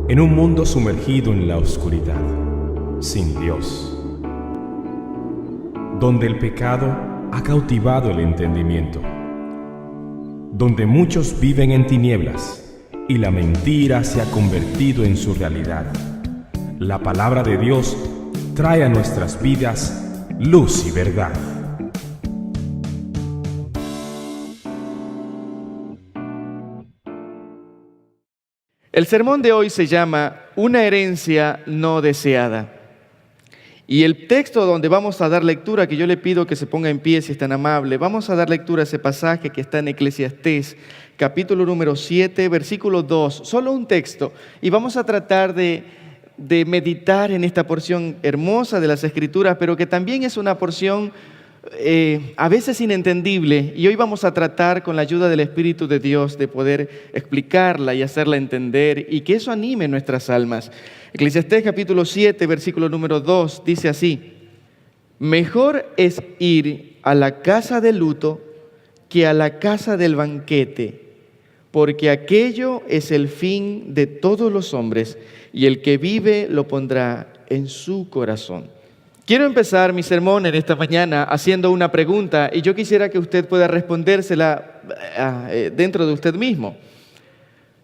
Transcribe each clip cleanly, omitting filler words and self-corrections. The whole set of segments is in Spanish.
En un mundo sumergido en la oscuridad, sin Dios, donde el pecado ha cautivado el entendimiento, donde muchos viven en tinieblas y la mentira se ha convertido en su realidad, la palabra de Dios trae a nuestras vidas luz y verdad. El sermón de hoy se llama Una herencia no deseada. Y el texto donde vamos a dar lectura, que yo le pido que se ponga en pie si es tan amable, vamos a dar lectura a ese pasaje que está en Eclesiastés, capítulo número 7, versículo 2, solo un texto. Y vamos a tratar de meditar en esta porción hermosa de las Escrituras, pero que también es una porción a veces inentendible, y hoy vamos a tratar con la ayuda del Espíritu de Dios de poder explicarla y hacerla entender y que eso anime nuestras almas. Eclesiastés capítulo 7, versículo número 2 dice así: mejor es ir a la casa de luto que a la casa del banquete, porque aquello es el fin de todos los hombres y el que vive lo pondrá en su corazón. Quiero empezar mi sermón en esta mañana haciendo una pregunta y yo quisiera que usted pueda respondérsela dentro de usted mismo.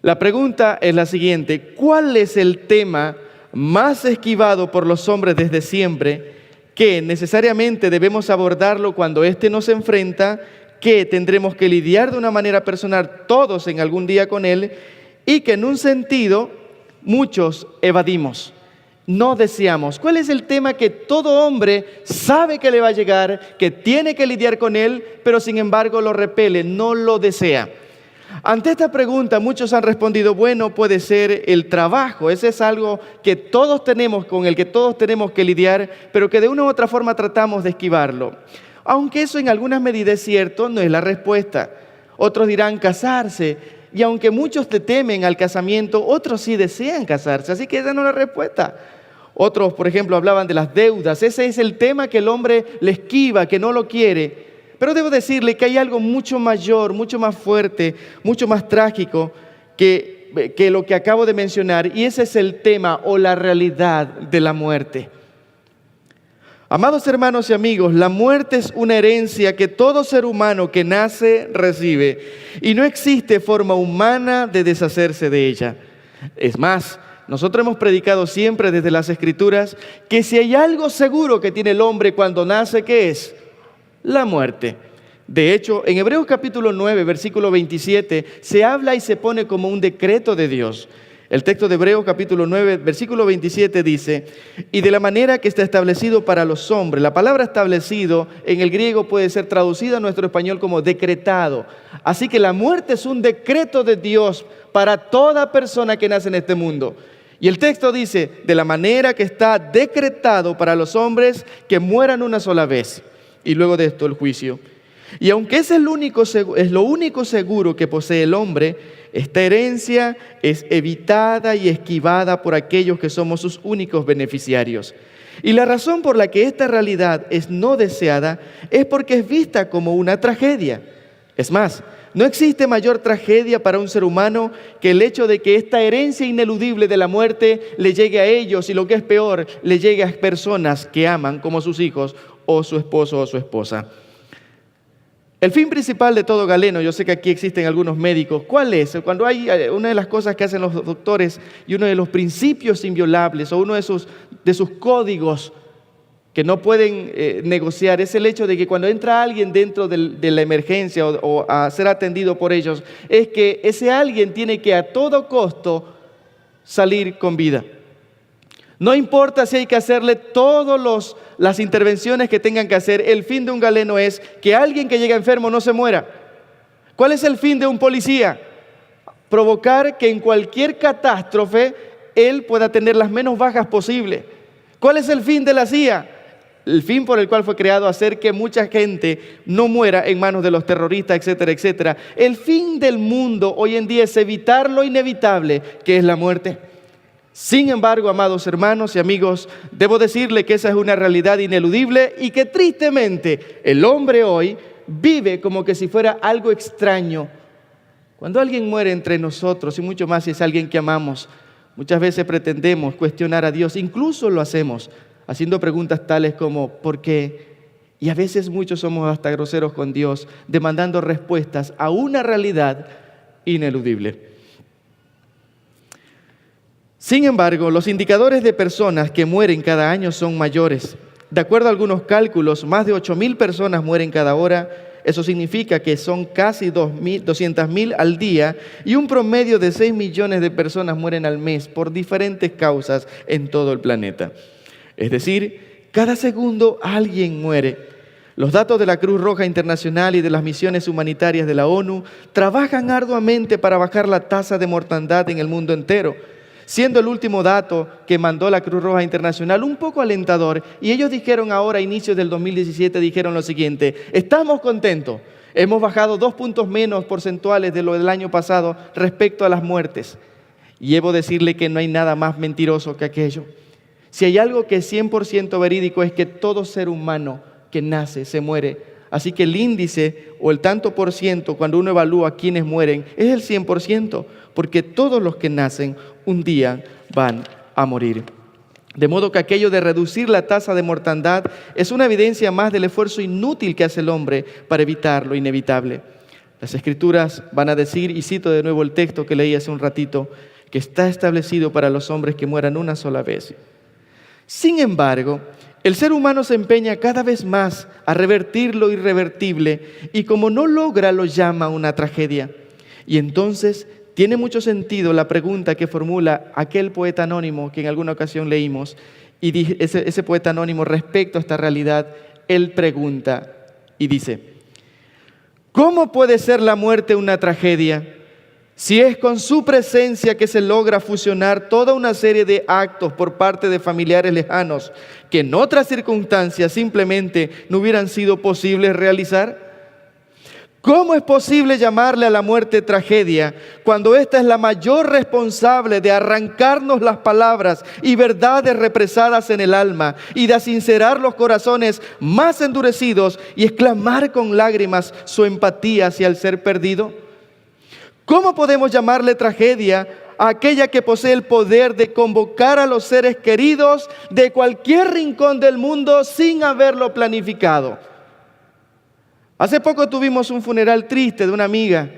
La pregunta es la siguiente: ¿cuál es el tema más esquivado por los hombres desde siempre que necesariamente debemos abordarlo cuando éste nos enfrenta, que tendremos que lidiar de una manera personal todos en algún día con él y que en un sentido muchos evadimos? No deseamos. ¿Cuál es el tema que todo hombre sabe que le va a llegar, que tiene que lidiar con él, pero sin embargo lo repele, no lo desea? Ante esta pregunta muchos han respondido: bueno, puede ser el trabajo. Ese es algo que todos tenemos, con el que todos tenemos que lidiar, pero que de una u otra forma tratamos de esquivarlo. Aunque eso en algunas medidas es cierto, no es la respuesta. Otros dirán casarse. Y aunque muchos le temen al casamiento, otros sí desean casarse. Así que esa no es la respuesta. Otros, por ejemplo, hablaban de las deudas. Ese es el tema que el hombre le esquiva, que no lo quiere. Pero debo decirle que hay algo mucho mayor, mucho más fuerte, mucho más trágico que lo que acabo de mencionar. Y ese es el tema o la realidad de la muerte. Amados hermanos y amigos, la muerte es una herencia que todo ser humano que nace recibe. Y no existe forma humana de deshacerse de ella. Es más, nosotros hemos predicado siempre desde las Escrituras que si hay algo seguro que tiene el hombre cuando nace, ¿qué es? La muerte. De hecho, en Hebreos capítulo 9, versículo 27, se habla y se pone como un decreto de Dios. El texto de Hebreos capítulo 9, versículo 27 dice: y de la manera que está establecido para los hombres. La palabra establecido en el griego puede ser traducida a nuestro español como decretado. Así que la muerte es un decreto de Dios para toda persona que nace en este mundo. Y el texto dice: de la manera que está decretado para los hombres que mueran una sola vez. Y luego de esto el juicio. Y aunque es lo único seguro que posee el hombre, esta herencia es evitada y esquivada por aquellos que somos sus únicos beneficiarios. Y la razón por la que esta realidad es no deseada es porque es vista como una tragedia. Es más, no existe mayor tragedia para un ser humano que el hecho de que esta herencia ineludible de la muerte le llegue a ellos y, lo que es peor, le llegue a personas que aman como sus hijos o su esposo o su esposa. El fin principal de todo galeno, yo sé que aquí existen algunos médicos, ¿cuál es? Cuando hay una de las cosas que hacen los doctores y uno de los principios inviolables o uno de sus códigos que no pueden negociar es el hecho de que cuando entra alguien dentro de la emergencia o a ser atendido por ellos, es que ese alguien tiene que a todo costo salir con vida. No importa si hay que hacerle todas las intervenciones que tengan que hacer, el fin de un galeno es que alguien que llega enfermo no se muera. ¿Cuál es el fin de un policía? Provocar que en cualquier catástrofe él pueda tener las menos bajas posible. ¿Cuál es el fin de la CIA? El fin por el cual fue creado: hacer que mucha gente no muera en manos de los terroristas, etcétera, etcétera. El fin del mundo hoy en día es evitar lo inevitable, que es la muerte. Sin embargo, amados hermanos y amigos, debo decirle que esa es una realidad ineludible y que tristemente el hombre hoy vive como que si fuera algo extraño. Cuando alguien muere entre nosotros, y mucho más si es alguien que amamos, Muchas veces pretendemos cuestionar a Dios, incluso lo hacemos, haciendo preguntas tales como ¿por qué? Y a veces muchos somos hasta groseros con Dios, demandando respuestas a una realidad ineludible. Sin embargo, los indicadores de personas que mueren cada año son mayores. De acuerdo a algunos cálculos, más de 8.000 personas mueren cada hora. Eso significa que son casi 200.000 al día y un promedio de 6 millones de personas mueren al mes por diferentes causas en todo el planeta. Es decir, cada segundo alguien muere. Los datos de la Cruz Roja Internacional y de las misiones humanitarias de la ONU trabajan arduamente para bajar la tasa de mortandad en el mundo entero, siendo el último dato que mandó la Cruz Roja Internacional un poco alentador. Y ellos dijeron ahora, a inicios del 2017, dijeron lo siguiente: estamos contentos, hemos bajado 2 puntos menos porcentuales de lo del año pasado respecto a las muertes. Y debo decirle que no hay nada más mentiroso que aquello. Si hay algo que es 100% verídico es que todo ser humano que nace se muere. Así que el índice o el tanto por ciento cuando uno evalúa quiénes mueren es el 100%, porque todos los que nacen un día van a morir. De modo que aquello de reducir la tasa de mortandad es una evidencia más del esfuerzo inútil que hace el hombre para evitar lo inevitable. Las Escrituras van a decir, y cito de nuevo el texto que leí hace un ratito, que está establecido para los hombres que mueran una sola vez. Sin embargo, el ser humano se empeña cada vez más a revertir lo irrevertible y como no logra lo llama una tragedia. Y entonces tiene mucho sentido la pregunta que formula aquel poeta anónimo que en alguna ocasión leímos. Y ese poeta anónimo, respecto a esta realidad, él pregunta y dice: ¿cómo puede ser la muerte una tragedia si es con su presencia que se logra fusionar toda una serie de actos por parte de familiares lejanos que en otras circunstancias simplemente no hubieran sido posibles realizar? ¿Cómo es posible llamarle a la muerte tragedia cuando esta es la mayor responsable de arrancarnos las palabras y verdades represadas en el alma y de sincerar los corazones más endurecidos y exclamar con lágrimas su empatía hacia el ser perdido? ¿Cómo podemos llamarle tragedia a aquella que posee el poder de convocar a los seres queridos de cualquier rincón del mundo sin haberlo planificado? Hace poco tuvimos un funeral triste de una amiga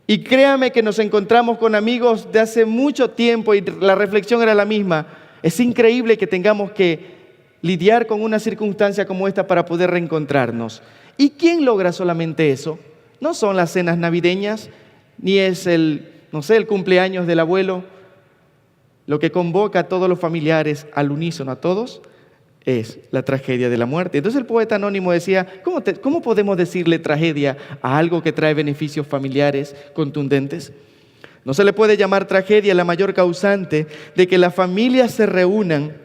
y créame que nos encontramos con amigos de hace mucho tiempo y la reflexión era la misma. Es increíble que tengamos que lidiar con una circunstancia como esta para poder reencontrarnos. ¿Y quién logra solamente eso? No son las cenas navideñas, ni es el cumpleaños del abuelo. Lo que convoca a todos los familiares al unísono, a todos, es la tragedia de la muerte. Entonces el poeta anónimo decía, ¿cómo podemos decirle tragedia a algo que trae beneficios familiares contundentes? No se le puede llamar tragedia la mayor causante de que las familias se reúnan,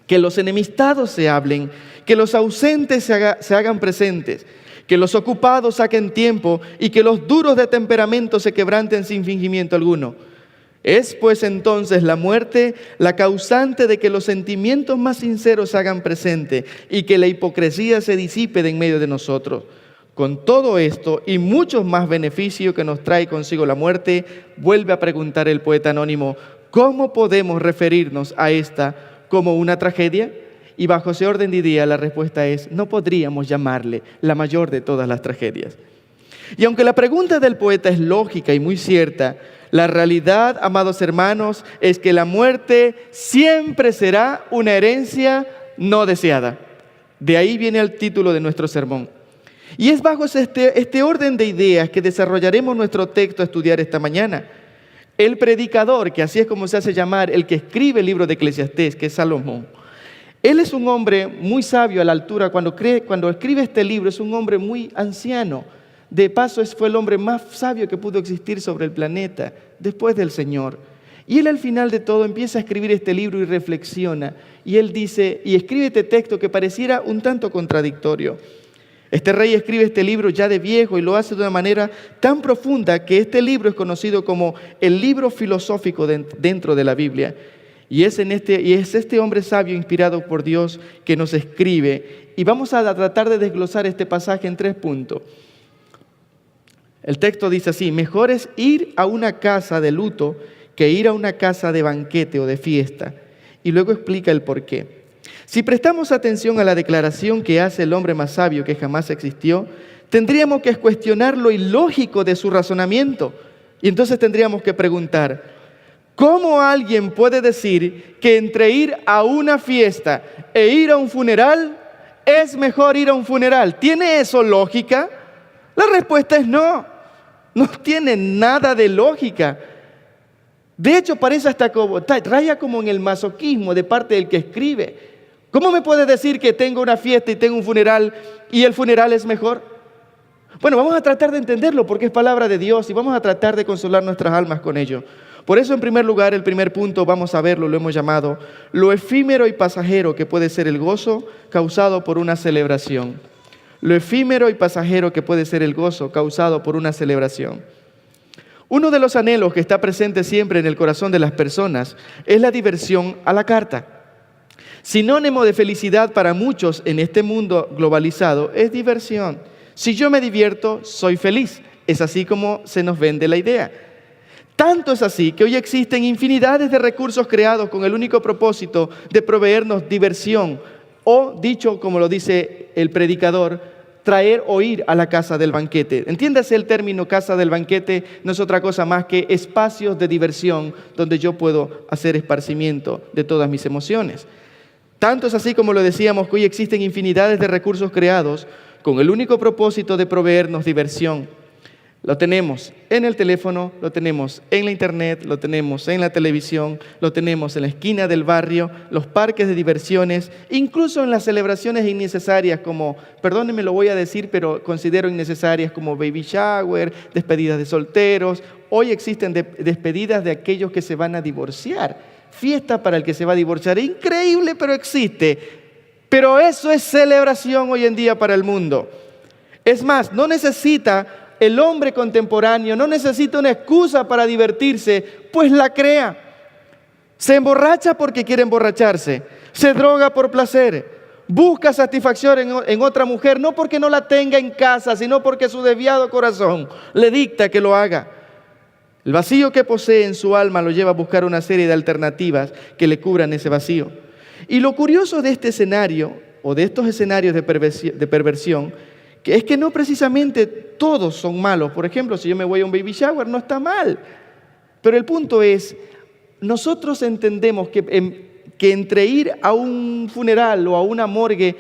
que los enemistados se hablen, que los ausentes se hagan presentes, que los ocupados saquen tiempo y que los duros de temperamento se quebranten sin fingimiento alguno. Es pues entonces la muerte la causante de que los sentimientos más sinceros se hagan presente y que la hipocresía se disipe de en medio de nosotros. Con todo esto y muchos más beneficios que nos trae consigo la muerte, vuelve a preguntar el poeta anónimo, ¿cómo podemos referirnos a esta como una tragedia? Y bajo ese orden de idea la respuesta es, no podríamos llamarle la mayor de todas las tragedias. Y aunque la pregunta del poeta es lógica y muy cierta, la realidad, amados hermanos, es que la muerte siempre será una herencia no deseada. De ahí viene el título de nuestro sermón. Y es bajo este orden de ideas que desarrollaremos nuestro texto a estudiar esta mañana. El predicador, que así es como se hace llamar, el que escribe el libro de Eclesiastés, que es Salomón. Él es un hombre muy sabio a la altura. Cuando escribe este libro es un hombre muy anciano. De paso, fue el hombre más sabio que pudo existir sobre el planeta después del Señor. Y él al final de todo empieza a escribir este libro y reflexiona. Y él dice, y escribe este texto que pareciera un tanto contradictorio. Este rey escribe este libro ya de viejo y lo hace de una manera tan profunda que este libro es conocido como el libro filosófico dentro de la Biblia. Y es este hombre sabio inspirado por Dios que nos escribe. Y vamos a tratar de desglosar este pasaje en 3 puntos. El texto dice así: mejor es ir a una casa de luto que ir a una casa de banquete o de fiesta. Y luego explica el por qué. Si prestamos atención a la declaración que hace el hombre más sabio que jamás existió, tendríamos que cuestionar lo ilógico de su razonamiento. Y entonces tendríamos que preguntar, ¿cómo alguien puede decir que entre ir a una fiesta e ir a un funeral es mejor ir a un funeral? ¿Tiene eso lógica? La respuesta es no. No tiene nada de lógica. De hecho, parece hasta como, raya como en el masoquismo de parte del que escribe. ¿Cómo me puede decir que tengo una fiesta y tengo un funeral y el funeral es mejor? Bueno, vamos a tratar de entenderlo porque es palabra de Dios y vamos a tratar de consolar nuestras almas con ello. Por eso, en primer lugar, el primer punto, vamos a verlo, lo hemos llamado lo efímero y pasajero que puede ser el gozo causado por una celebración. Lo efímero y pasajero que puede ser el gozo causado por una celebración. Uno de los anhelos que está presente siempre en el corazón de las personas es la diversión a la carta. Sinónimo de felicidad para muchos en este mundo globalizado es diversión. Si yo me divierto, soy feliz. Es así como se nos vende la idea. Tanto es así que hoy existen infinidades de recursos creados con el único propósito de proveernos diversión o, dicho como lo dice el predicador, traer o ir a la casa del banquete. Entiéndase, el término casa del banquete no es otra cosa más que espacios de diversión donde yo puedo hacer esparcimiento de todas mis emociones. Tanto es así como lo decíamos que hoy existen infinidades de recursos creados con el único propósito de proveernos diversión. Lo tenemos en el teléfono, lo tenemos en la internet, lo tenemos en la televisión, lo tenemos en la esquina del barrio, los parques de diversiones, incluso en las celebraciones innecesarias como, perdónenme, lo voy a decir, pero considero innecesarias como baby shower, despedidas de solteros. Hoy existen despedidas de aquellos que se van a divorciar, fiesta para el que se va a divorciar. Increíble, pero existe. Pero eso es celebración hoy en día para el mundo. Es más, no necesita el hombre contemporáneo, no necesita una excusa para divertirse, pues la crea. Se emborracha porque quiere emborracharse, se droga por placer, busca satisfacción en otra mujer, no porque no la tenga en casa, sino porque su desviado corazón le dicta que lo haga. El vacío que posee en su alma lo lleva a buscar una serie de alternativas que le cubran ese vacío. Y lo curioso de este escenario, o de estos escenarios de perversión, que es que no precisamente todos son malos. Por ejemplo, si yo me voy a un baby shower, no está mal. Pero el punto es, nosotros entendemos que entre ir a un funeral o a una morgue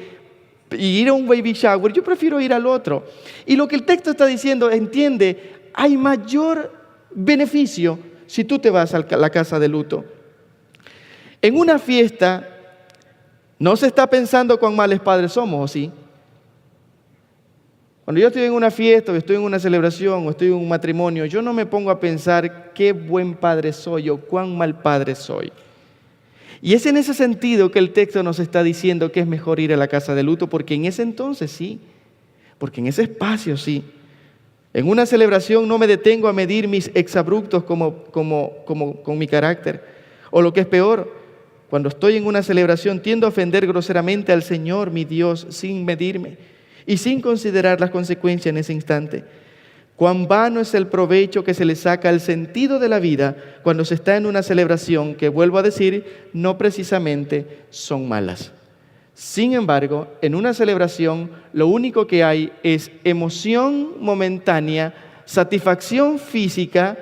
y ir a un baby shower, yo prefiero ir al otro. Y lo que el texto está diciendo, entiende, hay mayor beneficio si tú te vas a la casa de luto. En una fiesta no se está pensando cuán males padres somos, ¿o sí? Cuando yo estoy en una fiesta, o estoy en una celebración, o estoy en un matrimonio, yo no me pongo a pensar qué buen padre soy o cuán mal padre soy. Y es en ese sentido que el texto nos está diciendo que es mejor ir a la casa de luto, porque en ese entonces sí, porque en ese espacio sí. En una celebración no me detengo a medir mis exabruptos con mi carácter. O lo que es peor, cuando estoy en una celebración tiendo a ofender groseramente al Señor, mi Dios, sin medirme y sin considerar las consecuencias en ese instante. Cuán vano es el provecho que se le saca al sentido de la vida cuando se está en una celebración que, vuelvo a decir, no precisamente son malas. Sin embargo, en una celebración lo único que hay es emoción momentánea, satisfacción física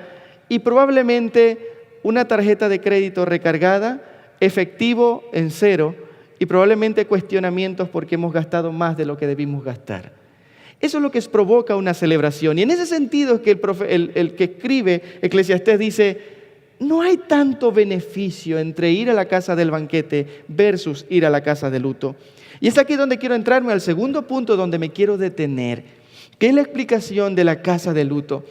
y probablemente una tarjeta de crédito recargada, efectivo en cero, y probablemente cuestionamientos porque hemos gastado más de lo que debimos gastar. Eso es lo que provoca una celebración. Y en ese sentido es que el que escribe Eclesiastés dice, no hay tanto beneficio entre ir a la casa del banquete versus ir a la casa de luto. Y es aquí donde quiero entrarme al segundo punto donde me quiero detener, que es la explicación de la casa de luto.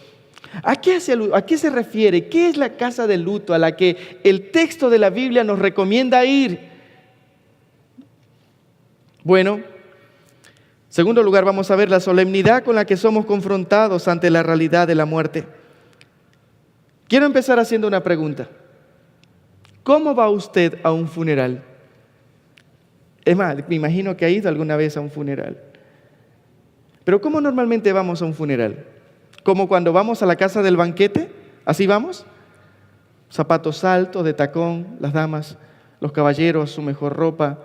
¿A qué se refiere? ¿Qué es la casa de luto a la que el texto de la Biblia nos recomienda ir? Bueno, en segundo lugar vamos a ver la solemnidad con la que somos confrontados ante la realidad de la muerte. Quiero empezar haciendo una pregunta. ¿Cómo va usted a un funeral? Es más, me imagino que ha ido alguna vez a un funeral. Pero ¿cómo normalmente vamos a un funeral? ¿Como cuando vamos a la casa del banquete? ¿Así vamos? zapatos altos de tacón, las damas, los caballeros, su mejor ropa,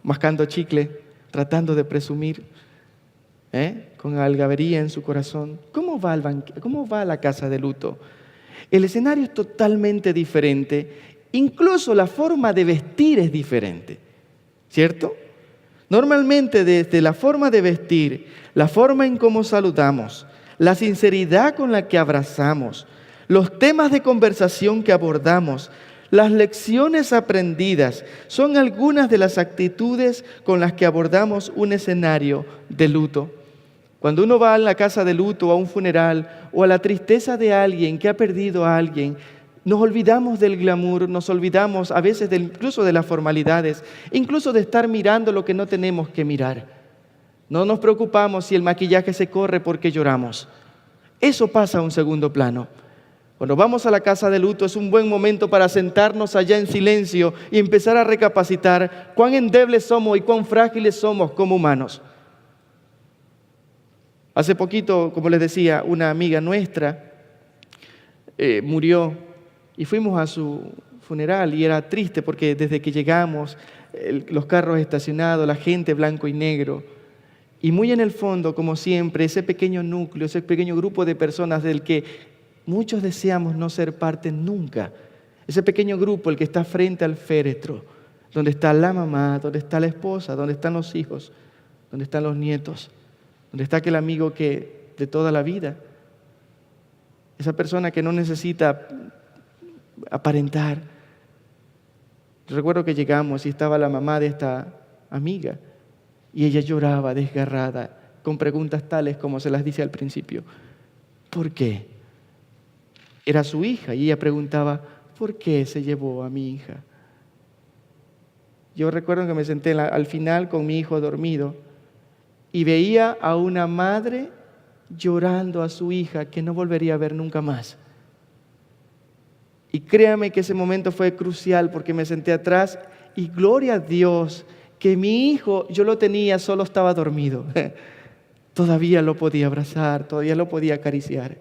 mascando chicle, tratando de presumir, con algabería en su corazón. ¿Cómo va la casa de luto? El escenario es totalmente diferente, incluso la forma de vestir es diferente, ¿cierto? Normalmente desde la forma de vestir, la forma en cómo saludamos, la sinceridad con la que abrazamos, los temas de conversación que abordamos, las lecciones aprendidas, son algunas de las actitudes con las que abordamos un escenario de luto. Cuando uno va a la casa de luto, a un funeral, o a la tristeza de alguien que ha perdido a alguien, nos olvidamos del glamour, nos olvidamos a veces incluso de las formalidades, incluso de estar mirando lo que no tenemos que mirar. No nos preocupamos si el maquillaje se corre porque lloramos. Eso pasa a un segundo plano. Cuando vamos a la casa de luto es un buen momento para sentarnos allá en silencio y empezar a recapacitar cuán endebles somos y cuán frágiles somos como humanos. Hace poquito, como les decía, una amiga nuestra murió y fuimos a su funeral y era triste porque desde que llegamos, los carros estacionados, la gente blanco y negro, y muy en el fondo, como siempre, ese pequeño núcleo, ese pequeño grupo de personas del que muchos deseamos no ser parte nunca. Ese pequeño grupo, el que está frente al féretro, donde está la mamá, donde está la esposa, donde están los hijos, donde están los nietos, donde está aquel amigo que de toda la vida, esa persona que no necesita aparentar. Recuerdo que llegamos y estaba la mamá de esta amiga y ella lloraba desgarrada con preguntas tales como se las dice al principio. ¿Por qué? Era su hija y ella preguntaba, ¿por qué se llevó a mi hija? Yo recuerdo que me senté al final con mi hijo dormido y veía a una madre llorando a su hija que no volvería a ver nunca más. Y créame que ese momento fue crucial porque me senté atrás y gloria a Dios que mi hijo, yo lo tenía, solo estaba dormido. Todavía lo podía abrazar, todavía lo podía acariciar.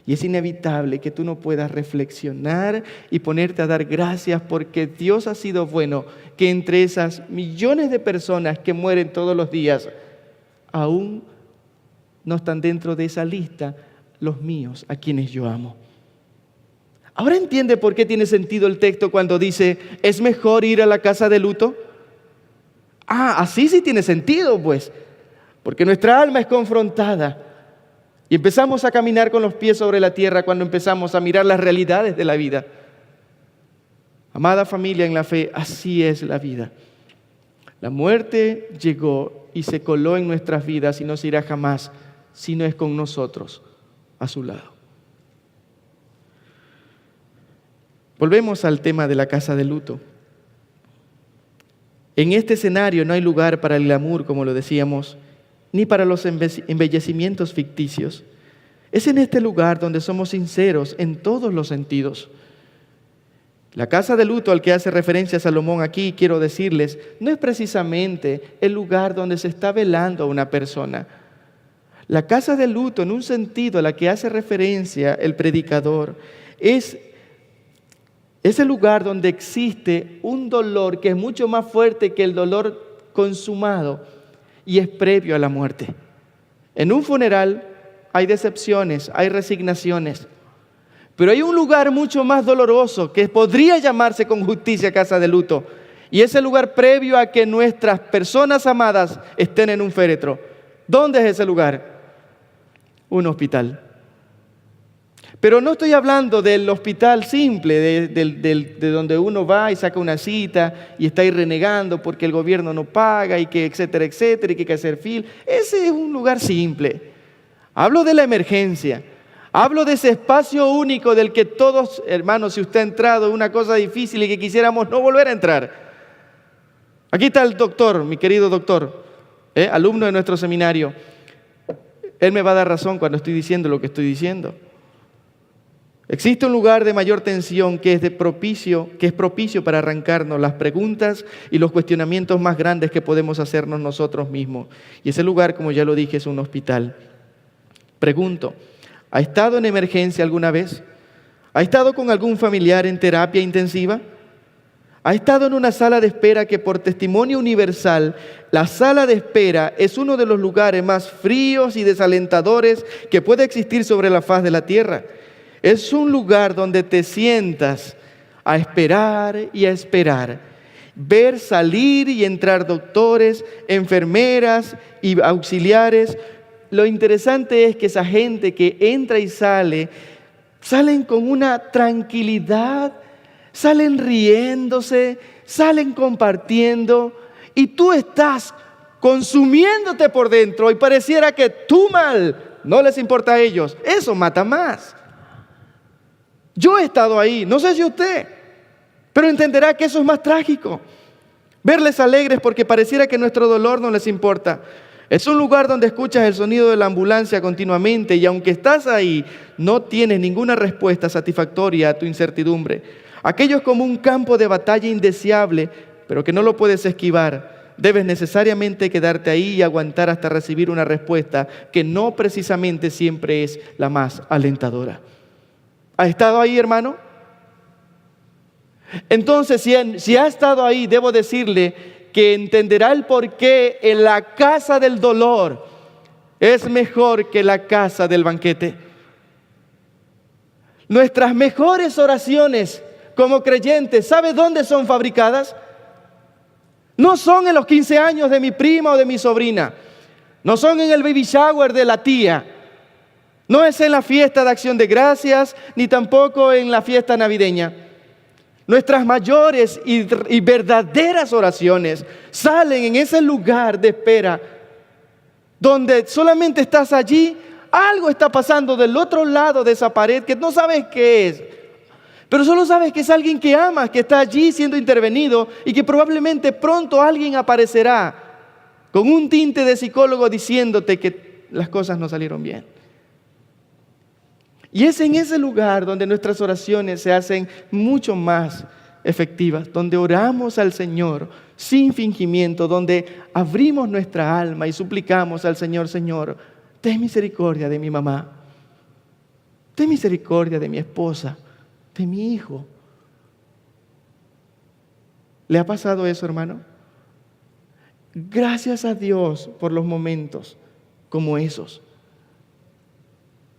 Y es inevitable que tú no puedas reflexionar y ponerte a dar gracias porque Dios ha sido bueno, que entre esas millones de personas que mueren todos los días, aún no están dentro de esa lista los míos, a quienes yo amo. ¿Ahora entiende por qué tiene sentido el texto cuando dice, es mejor ir a la casa de luto? Así sí tiene sentido, pues, porque nuestra alma es confrontada y empezamos a caminar con los pies sobre la tierra cuando empezamos a mirar las realidades de la vida. Amada familia en la fe, así es la vida. La muerte llegó y se coló en nuestras vidas y no se irá jamás si no es con nosotros a su lado. Volvemos al tema de la casa de luto. En este escenario no hay lugar para el glamour, como lo decíamos, ni para los embellecimientos ficticios. Es en este lugar donde somos sinceros en todos los sentidos. La casa de luto al que hace referencia Salomón aquí, quiero decirles, no es precisamente el lugar donde se está velando a una persona. La casa de luto, en un sentido a la que hace referencia el predicador, es el lugar donde existe un dolor que es mucho más fuerte que el dolor consumado y es previo a la muerte. En un funeral hay decepciones, hay resignaciones, pero hay un lugar mucho más doloroso que podría llamarse con justicia casa de luto, y es el lugar previo a que nuestras personas amadas estén en un féretro. ¿Dónde es ese lugar? Un hospital. Pero no estoy hablando del hospital simple, de donde uno va y saca una cita y está ahí renegando porque el gobierno no paga y que etcétera, etcétera, y que hay que hacer fila. Ese es un lugar simple. Hablo de la emergencia. Hablo de ese espacio único del que todos, hermanos, si usted ha entrado en una cosa difícil y que quisiéramos no volver a entrar. Aquí está el doctor, mi querido doctor, alumno de nuestro seminario. Él me va a dar razón cuando estoy diciendo lo que estoy diciendo. Existe un lugar de mayor tensión que es propicio para arrancarnos las preguntas y los cuestionamientos más grandes que podemos hacernos nosotros mismos. Y ese lugar, como ya lo dije, es un hospital. Pregunto, ¿ha estado en emergencia alguna vez? ¿Ha estado con algún familiar en terapia intensiva? ¿Ha estado en una sala de espera que por testimonio universal, la sala de espera es uno de los lugares más fríos y desalentadores que puede existir sobre la faz de la tierra? Es un lugar donde te sientas a esperar y a esperar. Ver salir y entrar doctores, enfermeras y auxiliares. Lo interesante es que esa gente que entra y sale, salen con una tranquilidad, salen riéndose, salen compartiendo, y tú estás consumiéndote por dentro y pareciera que tu mal no les importa a ellos. Eso mata más. Yo he estado ahí, no sé si usted, pero entenderá que eso es más trágico. Verles alegres porque pareciera que nuestro dolor no les importa. Es un lugar donde escuchas el sonido de la ambulancia continuamente y aunque estás ahí, no tienes ninguna respuesta satisfactoria a tu incertidumbre. Aquello es como un campo de batalla indeseable, pero que no lo puedes esquivar. Debes necesariamente quedarte ahí y aguantar hasta recibir una respuesta que no precisamente siempre es la más alentadora. ¿Ha estado ahí, hermano? Entonces, si ha estado ahí, debo decirle que entenderá el porqué en la casa del dolor es mejor que la casa del banquete. Nuestras mejores oraciones como creyentes, ¿sabe dónde son fabricadas? No son en los 15 años de mi prima o de mi sobrina. No son en el baby shower de la tía. No es en la fiesta de acción de gracias, ni tampoco en la fiesta navideña. Nuestras mayores y verdaderas oraciones salen en ese lugar de espera, donde solamente estás allí, algo está pasando del otro lado de esa pared que no sabes qué es, pero solo sabes que es alguien que amas, que está allí siendo intervenido y que probablemente pronto alguien aparecerá con un tinte de psicólogo diciéndote que las cosas no salieron bien. Y es en ese lugar donde nuestras oraciones se hacen mucho más efectivas, donde oramos al Señor sin fingimiento, donde abrimos nuestra alma y suplicamos al Señor: Señor, ten misericordia de mi mamá, ten misericordia de mi esposa, de mi hijo. ¿Le ha pasado eso, hermano? Gracias a Dios por los momentos como esos.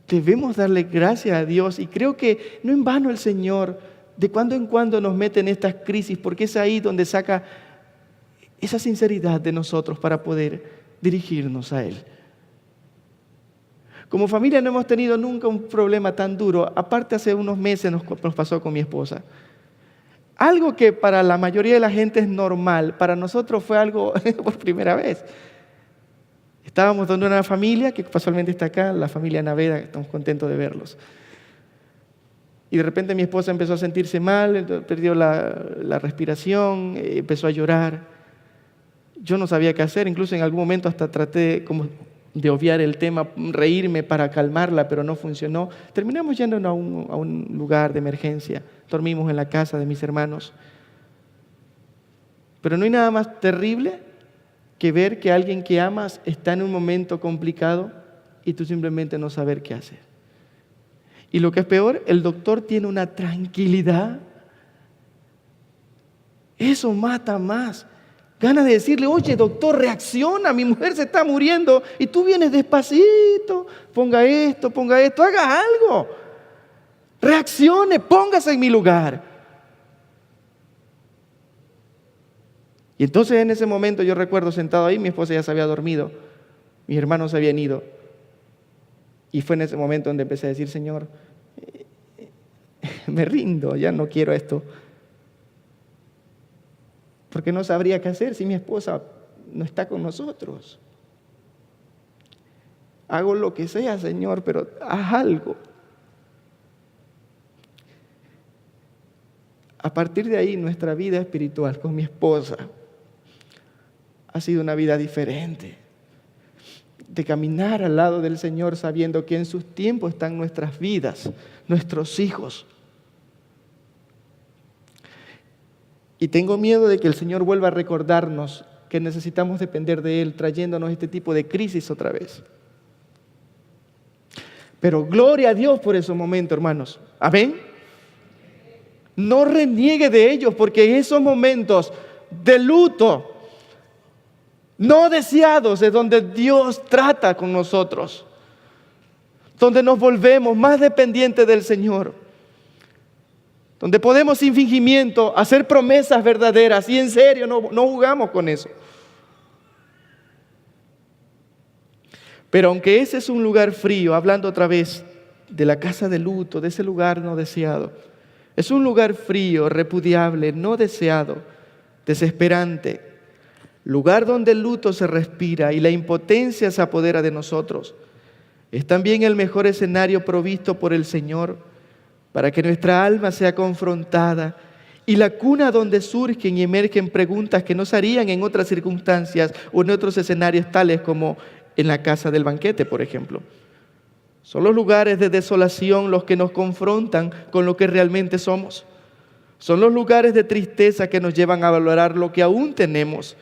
Debemos darle gracias a Dios y creo que no en vano el Señor de cuando en cuando nos mete en estas crisis, porque es ahí donde saca esa sinceridad de nosotros para poder dirigirnos a Él. Como familia no hemos tenido nunca un problema tan duro, aparte hace unos meses nos pasó con mi esposa. Algo que para la mayoría de la gente es normal, para nosotros fue algo por primera vez. Estábamos donde una familia que casualmente está acá, la familia Naveda, estamos contentos de verlos. Y de repente mi esposa empezó a sentirse mal, perdió la respiración, empezó a llorar. Yo no sabía qué hacer, incluso en algún momento hasta traté como de obviar el tema, reírme para calmarla, pero no funcionó. Terminamos yendo a un lugar de emergencia, dormimos en la casa de mis hermanos. Pero no hay nada más terrible que ver que alguien que amas está en un momento complicado y tú simplemente no saber qué hacer. Y lo que es peor, el doctor tiene una tranquilidad. Eso mata más. Ganas de decirle: oye, doctor, reacciona, mi mujer se está muriendo y tú vienes despacito, ponga esto, haga algo. Reaccione, póngase en mi lugar. Y entonces en ese momento yo recuerdo sentado ahí, mi esposa ya se había dormido, mis hermanos se habían ido. Y fue en ese momento donde empecé a decir: Señor, me rindo, ya no quiero esto. Porque no sabría qué hacer si mi esposa no está con nosotros. Hago lo que sea, Señor, pero haz algo. A partir de ahí, nuestra vida espiritual con mi esposa ha sido una vida diferente. De caminar al lado del Señor sabiendo que en sus tiempos están nuestras vidas, nuestros hijos. Y tengo miedo de que el Señor vuelva a recordarnos que necesitamos depender de Él, trayéndonos este tipo de crisis otra vez. Pero gloria a Dios por esos momentos, hermanos. Amén. No reniegue de ellos, porque esos momentos de luto no deseados es donde Dios trata con nosotros, donde nos volvemos más dependientes del Señor, donde podemos sin fingimiento hacer promesas verdaderas y en serio no jugamos con eso. Pero aunque ese es un lugar frío, hablando otra vez de la casa de luto, de ese lugar no deseado, es un lugar frío, repudiable, no deseado, desesperante, lugar donde el luto se respira y la impotencia se apodera de nosotros. Es también el mejor escenario provisto por el Señor para que nuestra alma sea confrontada y la cuna donde surgen y emergen preguntas que no se harían en otras circunstancias o en otros escenarios tales como en la casa del banquete, por ejemplo. Son los lugares de desolación los que nos confrontan con lo que realmente somos. Son los lugares de tristeza que nos llevan a valorar lo que aún tenemos.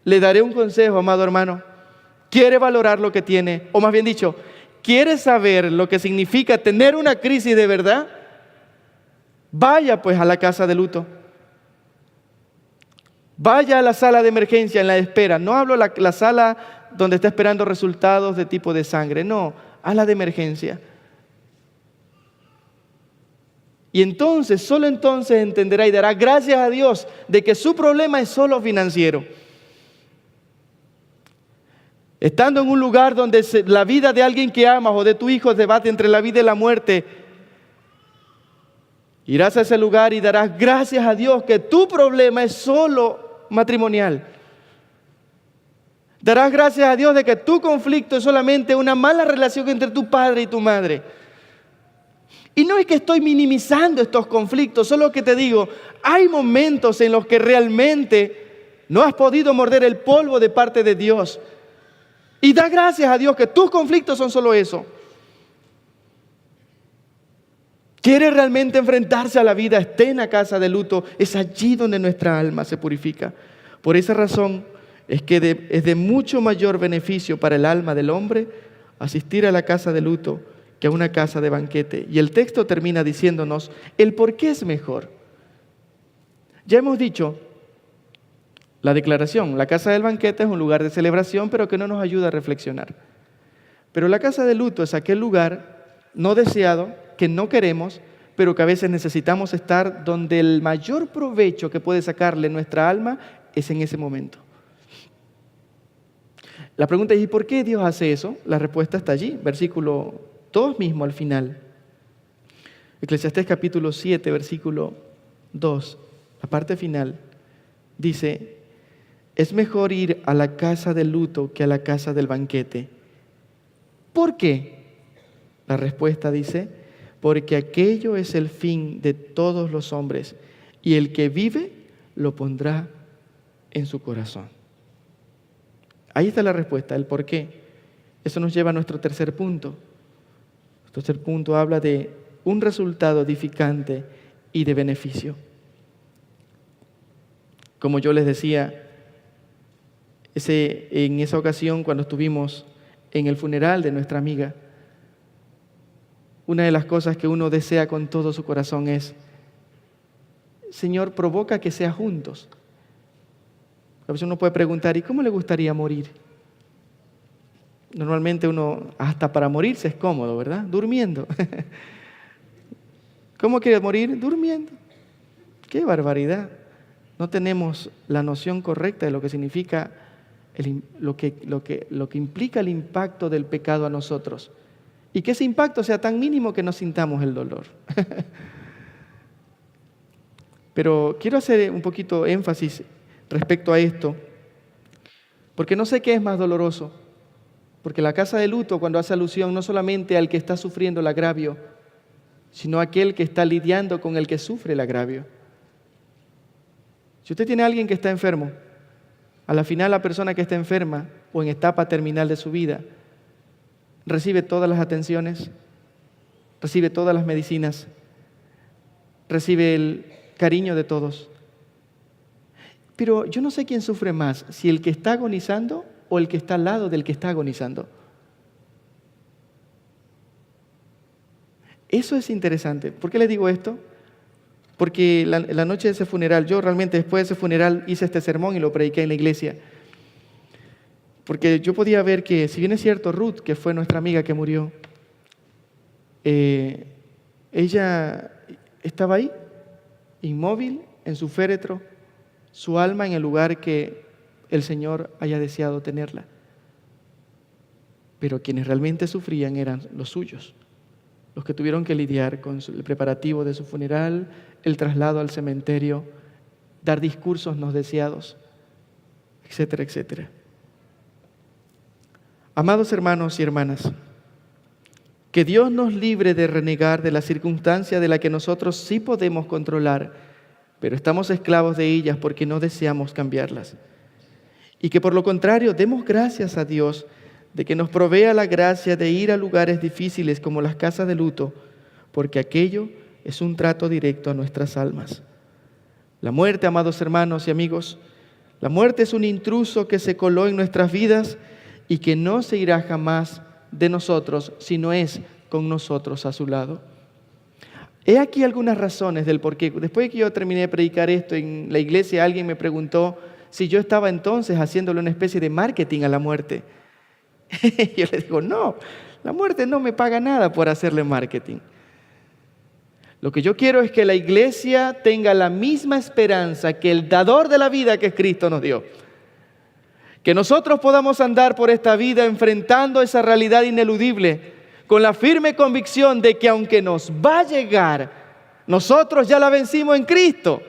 Le daré un consejo, amado hermano. ¿Quiere valorar lo que tiene? O más bien dicho, ¿quiere saber lo que significa tener una crisis de verdad? Vaya pues a la casa de luto. Vaya a la sala de emergencia en la espera. No hablo la sala donde está esperando resultados de tipo de sangre. No, a la de emergencia. Y entonces, solo entonces entenderá y dará gracias a Dios de que su problema es solo financiero. Estando en un lugar donde la vida de alguien que amas o de tu hijo debate entre la vida y la muerte, irás a ese lugar y darás gracias a Dios que tu problema es solo matrimonial. Darás gracias a Dios de que tu conflicto es solamente una mala relación entre tu padre y tu madre. Y no es que estoy minimizando estos conflictos, solo que te digo, hay momentos en los que realmente no has podido morder el polvo de parte de Dios. Y da gracias a Dios que tus conflictos son solo eso. ¿Quiere realmente enfrentarse a la vida? Esté en la casa de luto. Es allí donde nuestra alma se purifica. Por esa razón es que es de mucho mayor beneficio para el alma del hombre asistir a la casa de luto que a una casa de banquete. Y el texto termina diciéndonos el por qué es mejor. Ya hemos dicho la declaración, la casa del banquete es un lugar de celebración, pero que no nos ayuda a reflexionar. Pero la casa de luto es aquel lugar no deseado, que no queremos, pero que a veces necesitamos estar donde el mayor provecho que puede sacarle nuestra alma es en ese momento. La pregunta es, ¿y por qué Dios hace eso? La respuesta está allí, versículo 2 mismo al final. Eclesiastés capítulo 7, versículo 2, la parte final, dice: es mejor ir a la casa del luto que a la casa del banquete. ¿Por qué? La respuesta dice: porque aquello es el fin de todos los hombres, y el que vive lo pondrá en su corazón. Ahí está la respuesta, el por qué. Eso nos lleva a nuestro tercer punto. Nuestro tercer punto habla de un resultado edificante y de beneficio. Como yo les decía, en esa ocasión cuando estuvimos en el funeral de nuestra amiga, una de las cosas que uno desea con todo su corazón es: Señor, provoca que sea juntos. A veces uno puede preguntar, ¿y cómo le gustaría morir? Normalmente uno, hasta para morirse es cómodo, ¿verdad? Durmiendo. ¿Cómo quiere morir? Durmiendo. ¡Qué barbaridad! No tenemos la noción correcta de lo que significa, lo que implica el impacto del pecado a nosotros. Y que ese impacto sea tan mínimo que no sintamos el dolor. Pero quiero hacer un poquito énfasis respecto a esto, porque no sé qué es más doloroso. Porque la casa de luto, cuando hace alusión no solamente al que está sufriendo el agravio, sino a aquel que está lidiando con el que sufre el agravio. Si usted tiene a alguien que está enfermo, a la final la persona que está enferma o en etapa terminal de su vida recibe todas las atenciones, recibe todas las medicinas, recibe el cariño de todos. Pero yo no sé quién sufre más, si el que está agonizando o el que está al lado del que está agonizando. Eso es interesante. ¿Por qué les digo esto? porque la noche de ese funeral, yo realmente después de ese funeral hice este sermón y lo prediqué en la iglesia. Porque yo podía ver que, si bien es cierto, Ruth, que fue nuestra amiga que murió, ella estaba ahí, inmóvil, en su féretro, su alma en el lugar que el Señor haya deseado tenerla. Pero quienes realmente sufrían eran los suyos, los que tuvieron que lidiar con el preparativo de su funeral, el traslado al cementerio, dar discursos no deseados, etcétera, etcétera. Amados hermanos y hermanas, que Dios nos libre de renegar de la circunstancia de la que nosotros sí podemos controlar, pero estamos esclavos de ellas porque no deseamos cambiarlas. Y que por lo contrario demos gracias a Dios de que nos provea la gracia de ir a lugares difíciles como las casas de luto, porque aquello es un trato directo a nuestras almas. La muerte, amados hermanos y amigos, la muerte es un intruso que se coló en nuestras vidas y que no se irá jamás de nosotros, si no es con nosotros a su lado. He aquí algunas razones del por qué. Después de que yo terminé de predicar esto en la iglesia, alguien me preguntó si yo estaba entonces haciéndole una especie de marketing a la muerte. Yo le digo, no, la muerte no me paga nada por hacerle marketing. Lo que yo quiero es que la iglesia tenga la misma esperanza que el dador de la vida que Cristo nos dio. Que nosotros podamos andar por esta vida enfrentando esa realidad ineludible con la firme convicción de que aunque nos va a llegar, nosotros ya la vencimos en Cristo.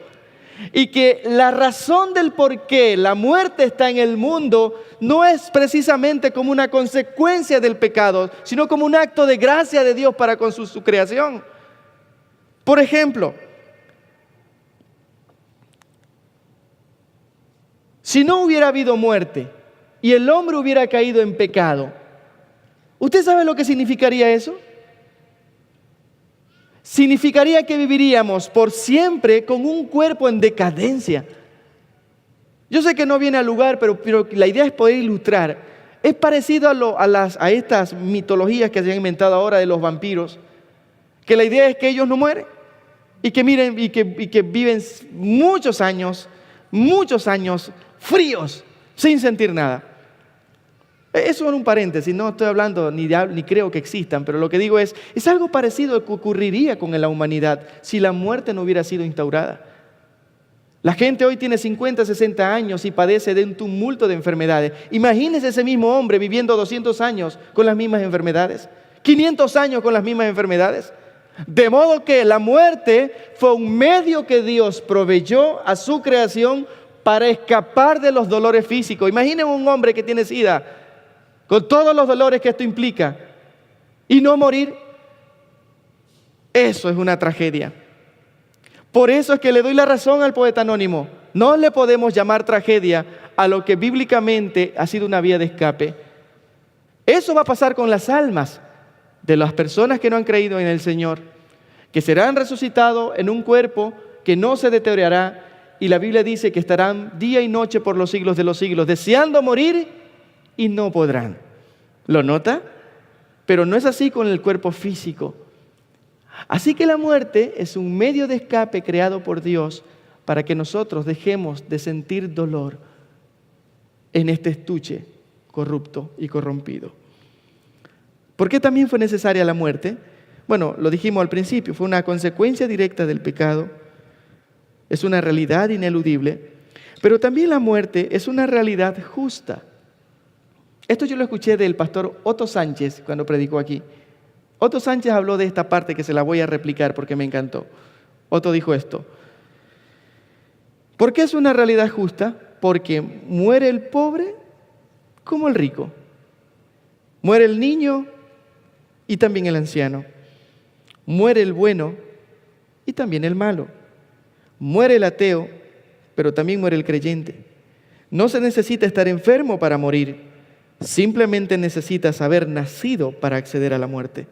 Y que la razón del por qué la muerte está en el mundo no es precisamente como una consecuencia del pecado, sino como un acto de gracia de Dios para con su creación. Por ejemplo, si no hubiera habido muerte y el hombre hubiera caído en pecado, ¿usted sabe lo que significaría eso? Significaría que viviríamos por siempre con un cuerpo en decadencia. Yo sé que no viene al lugar, pero la idea es poder ilustrar. Es parecido a estas mitologías que se han inventado ahora de los vampiros, que la idea es que ellos no mueren y que miren y que viven muchos años fríos, sin sentir nada. Eso es un paréntesis, no estoy hablando ni creo que existan, pero lo que digo es algo parecido a lo que ocurriría con la humanidad si la muerte no hubiera sido instaurada. La gente hoy tiene 50, 60 años y padece de un tumulto de enfermedades. Imagínese ese mismo hombre viviendo 200 años con las mismas enfermedades, 500 años con las mismas enfermedades. De modo que la muerte fue un medio que Dios proveyó a su creación para escapar de los dolores físicos. Imaginen un hombre que tiene SIDA, con todos los dolores que esto implica, y no morir. Eso es una tragedia. Por eso es que le doy la razón al poeta anónimo. No le podemos llamar tragedia a lo que bíblicamente ha sido una vía de escape. Eso va a pasar con las almas de las personas que no han creído en el Señor, que serán resucitados en un cuerpo que no se deteriorará, y la Biblia dice que estarán día y noche por los siglos de los siglos, deseando morir y no podrán. ¿Lo nota? Pero no es así con el cuerpo físico. Así que la muerte es un medio de escape creado por Dios para que nosotros dejemos de sentir dolor en este estuche corrupto y corrompido. ¿Por qué también fue necesaria la muerte? Bueno, lo dijimos al principio, fue una consecuencia directa del pecado. Es una realidad ineludible, pero también la muerte es una realidad justa. Esto yo lo escuché del pastor Otto Sánchez cuando predicó aquí. Otto Sánchez habló de esta parte que se la voy a replicar porque me encantó. Otto dijo esto: ¿por qué es una realidad justa? Porque muere el pobre como el rico. Muere el niño y también el anciano. Muere el bueno y también el malo. Muere el ateo, pero también muere el creyente. No se necesita estar enfermo para morir. Simplemente necesitas haber nacido para acceder a la muerte.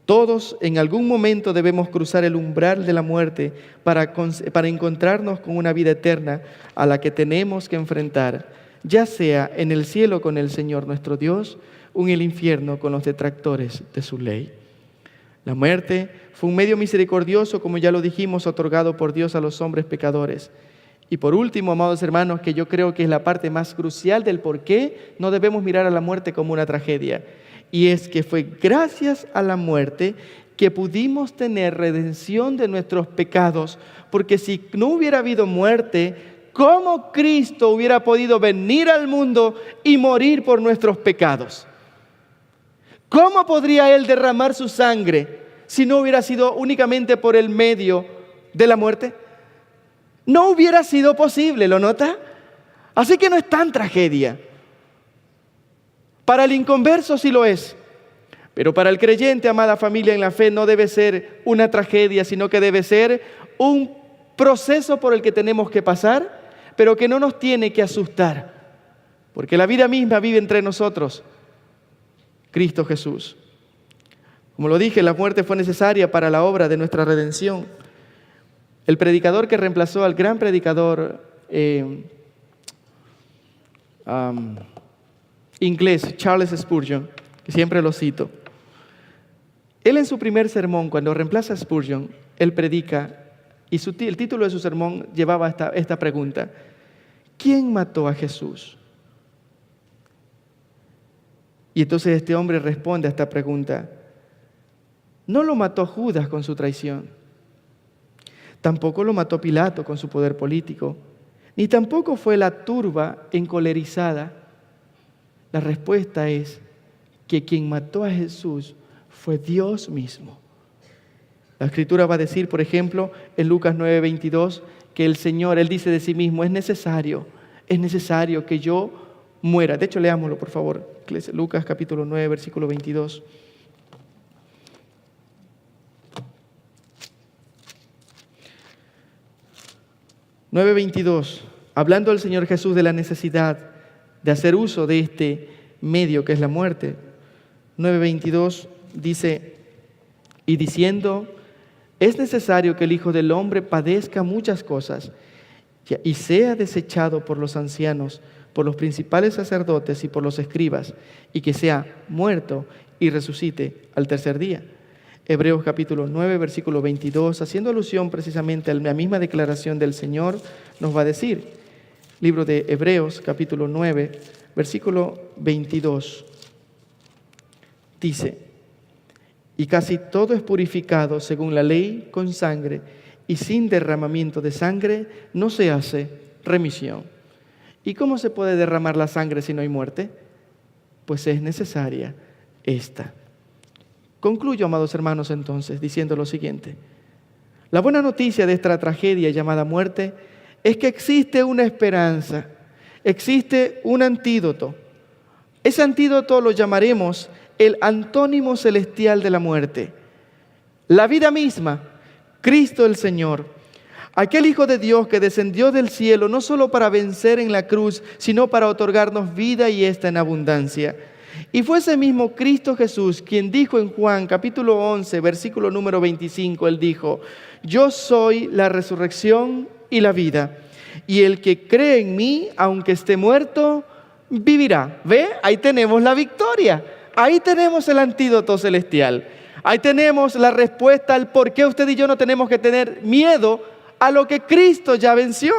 Todos en algún momento debemos cruzar el umbral de la muerte para encontrarnos con una vida eterna a la que tenemos que enfrentar, ya sea en el cielo con el Señor nuestro Dios o en el infierno con los detractores de su ley. La muerte fue un medio misericordioso, como ya lo dijimos, otorgado por Dios a los hombres pecadores. Y por último, amados hermanos, que yo creo que es la parte más crucial del por qué no debemos mirar a la muerte como una tragedia. Y es que fue gracias a la muerte que pudimos tener redención de nuestros pecados. Porque si no hubiera habido muerte, ¿cómo Cristo hubiera podido venir al mundo y morir por nuestros pecados? ¿Cómo podría Él derramar su sangre si no hubiera sido únicamente por el medio de la muerte? No hubiera sido posible, ¿lo nota? Así que no es tan tragedia. Para el inconverso sí lo es. Pero para el creyente, amada familia en la fe, no debe ser una tragedia, sino que debe ser un proceso por el que tenemos que pasar, pero que no nos tiene que asustar. Porque la vida misma vive entre nosotros, Cristo Jesús. Como lo dije, la muerte fue necesaria para la obra de nuestra redención. El predicador que reemplazó al gran predicador inglés, Charles Spurgeon, que siempre lo cito, él en su primer sermón, cuando reemplaza a Spurgeon, él predica, y el título de su sermón llevaba esta pregunta: ¿quién mató a Jesús? Y entonces este hombre responde a esta pregunta: no lo mató Judas con su traición, tampoco lo mató Pilato con su poder político, ni tampoco fue la turba encolerizada. La respuesta es que quien mató a Jesús fue Dios mismo. La Escritura va a decir, por ejemplo, en Lucas 9:22, que el Señor, Él dice de sí mismo: es necesario que yo muera. De hecho, leámoslo, por favor. Lucas capítulo 9, versículo 22. Hablando el Señor Jesús de la necesidad de hacer uso de este medio que es la muerte. 9:22 dice: y diciendo, es necesario que el Hijo del Hombre padezca muchas cosas y sea desechado por los ancianos, por los principales sacerdotes y por los escribas, y que sea muerto y resucite al tercer día. Hebreos capítulo 9, versículo 22, haciendo alusión precisamente a la misma declaración del Señor, nos va a decir, libro de Hebreos capítulo 9, versículo 22, dice: y casi todo es purificado según la ley con sangre, y sin derramamiento de sangre no se hace remisión. ¿Y cómo se puede derramar la sangre si no hay muerte? Pues es necesaria esta. Concluyo, amados hermanos, entonces, diciendo lo siguiente. La buena noticia de esta tragedia llamada muerte es que existe una esperanza, existe un antídoto. Ese antídoto lo llamaremos el antónimo celestial de la muerte. La vida misma, Cristo el Señor, aquel Hijo de Dios que descendió del cielo no solo para vencer en la cruz, sino para otorgarnos vida y esta en abundancia. Y fue ese mismo Cristo Jesús quien dijo en Juan capítulo 11, versículo número 25, Él dijo: yo soy la resurrección y la vida, y el que cree en mí, aunque esté muerto, vivirá. ¿Ve? Ahí tenemos la victoria, ahí tenemos el antídoto celestial, ahí tenemos la respuesta al por qué usted y yo no tenemos que tener miedo a lo que Cristo ya venció.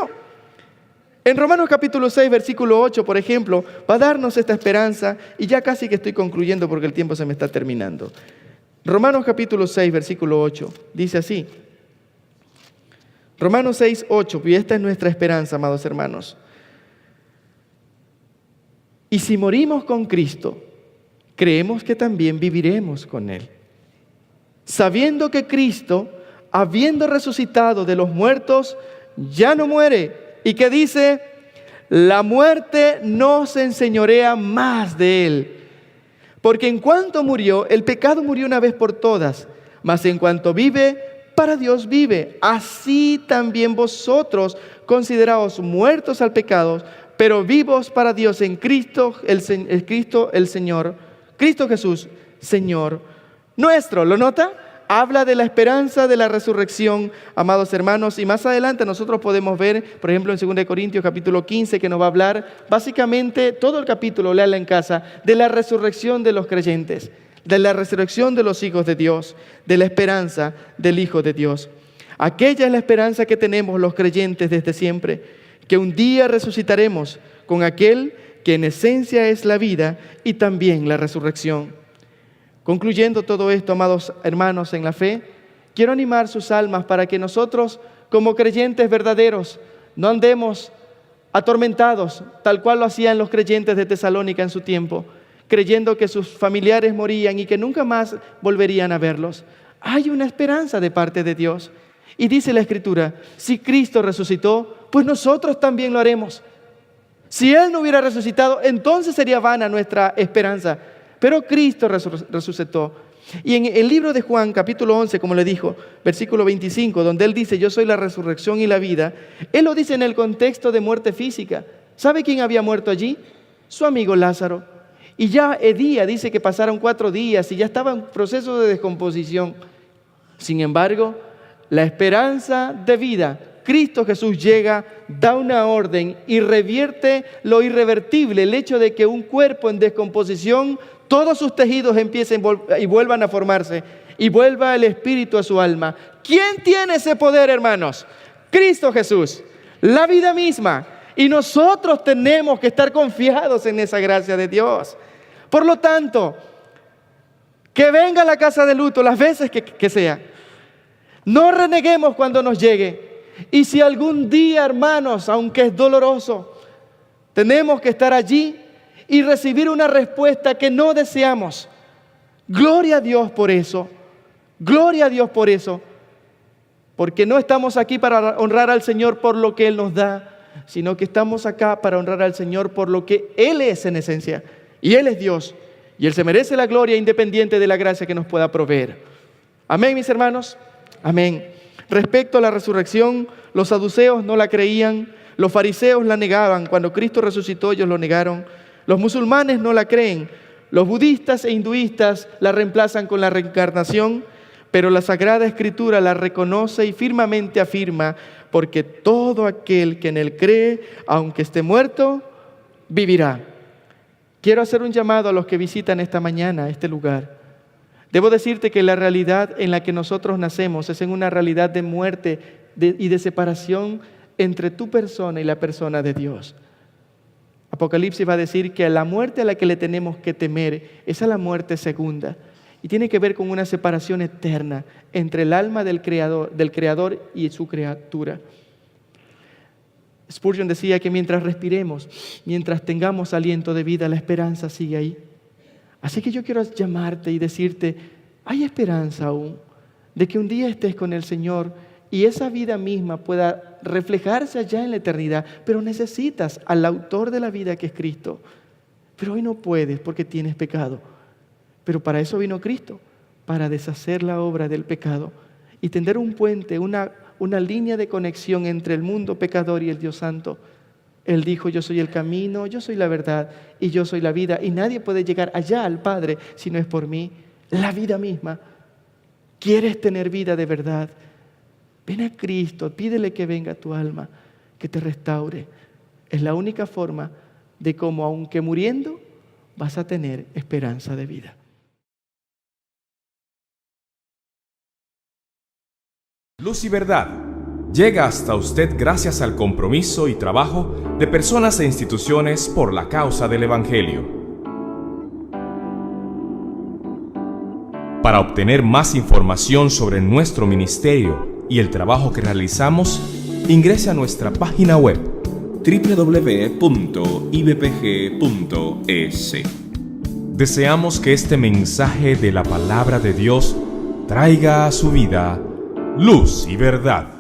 En Romanos capítulo 6, versículo 8, por ejemplo, va a darnos esta esperanza, y ya casi que estoy concluyendo porque el tiempo se me está terminando. Romanos capítulo 6, versículo 8, dice así. Romanos 6, 8, y esta es nuestra esperanza, amados hermanos. Y si morimos con Cristo, creemos que también viviremos con Él, sabiendo que Cristo, habiendo resucitado de los muertos, ya no muere. Y que dice: la muerte no se enseñorea más de Él. Porque en cuanto murió, el pecado murió una vez por todas, mas en cuanto vive, para Dios vive. Así también vosotros, consideraos muertos al pecado, pero vivos para Dios en Cristo el Señor, Cristo Jesús, Señor nuestro. ¿Lo nota? Habla de la esperanza de la resurrección, amados hermanos, y más adelante nosotros podemos ver, por ejemplo, en 2 Corintios capítulo 15, que nos va a hablar básicamente todo el capítulo, léala en casa, de la resurrección de los creyentes, de la resurrección de los hijos de Dios, de la esperanza del Hijo de Dios. Aquella es la esperanza que tenemos los creyentes desde siempre, que un día resucitaremos con aquel que en esencia es la vida y también la resurrección. Concluyendo todo esto, amados hermanos en la fe, quiero animar sus almas para que nosotros, como creyentes verdaderos, no andemos atormentados, tal cual lo hacían los creyentes de Tesalónica en su tiempo, creyendo que sus familiares morían y que nunca más volverían a verlos. Hay una esperanza de parte de Dios. Y dice la Escritura, si Cristo resucitó, pues nosotros también lo haremos. Si Él no hubiera resucitado, entonces sería vana nuestra esperanza. Pero Cristo resucitó. Y en el libro de Juan, capítulo 11, como le dijo, versículo 25, donde Él dice, yo soy la resurrección y la vida, Él lo dice en el contexto de muerte física. ¿Sabe quién había muerto allí? Su amigo Lázaro. Y ya Edía dice que pasaron 4 días y ya estaba en proceso de descomposición. Sin embargo, la esperanza de vida, Cristo Jesús llega, da una orden y revierte lo irrevertible, el hecho de que un cuerpo en descomposición, todos sus tejidos empiecen y vuelvan a formarse y vuelva el espíritu a su alma. ¿Quién tiene ese poder, hermanos? Cristo Jesús, la vida misma. Y nosotros tenemos que estar confiados en esa gracia de Dios. Por lo tanto, que venga a la casa de luto las veces que sea. No reneguemos cuando nos llegue. Y si algún día, hermanos, aunque es doloroso, tenemos que estar allí y recibir una respuesta que no deseamos. Gloria a Dios por eso. Gloria a Dios por eso. Porque no estamos aquí para honrar al Señor por lo que Él nos da, sino que estamos acá para honrar al Señor por lo que Él es en esencia. Y Él es Dios. Y Él se merece la gloria independiente de la gracia que nos pueda proveer. Amén, mis hermanos. Amén. Respecto a la resurrección, los saduceos no la creían, los fariseos la negaban. Cuando Cristo resucitó, ellos lo negaron. Los musulmanes no la creen. Los budistas e hinduistas la reemplazan con la reencarnación, pero la Sagrada Escritura la reconoce y firmemente afirma, porque todo aquel que en Él cree, aunque esté muerto, vivirá. Quiero hacer un llamado a los que visitan esta mañana este lugar. Debo decirte que la realidad en la que nosotros nacemos es en una realidad de muerte y de separación entre tu persona y la persona de Dios. Apocalipsis va a decir que la muerte a la que le tenemos que temer es a la muerte segunda. Y tiene que ver con una separación eterna entre el alma del Creador y su criatura. Spurgeon decía que mientras respiremos, mientras tengamos aliento de vida, la esperanza sigue ahí. Así que yo quiero llamarte y decirte, hay esperanza aún de que un día estés con el Señor y esa vida misma pueda reflejarse allá en la eternidad, pero necesitas al autor de la vida que es Cristo. Pero hoy no puedes porque tienes pecado. Pero para eso vino Cristo, para deshacer la obra del pecado y tender un puente, una línea de conexión entre el mundo pecador y el Dios Santo. Él dijo, yo soy el camino, yo soy la verdad y yo soy la vida. Y nadie puede llegar allá al Padre si no es por mí. La vida misma. ¿Quieres tener vida de verdad? Ven a Cristo, pídele que venga a tu alma, que te restaure. Es la única forma de cómo, aunque muriendo, vas a tener esperanza de vida. Luz y Verdad llega hasta usted gracias al compromiso y trabajo de personas e instituciones por la causa del Evangelio. Para obtener más información sobre nuestro ministerio y el trabajo que realizamos, ingrese a nuestra página web www.ibpg.es. Deseamos que este mensaje de la palabra de Dios traiga a su vida luz y verdad.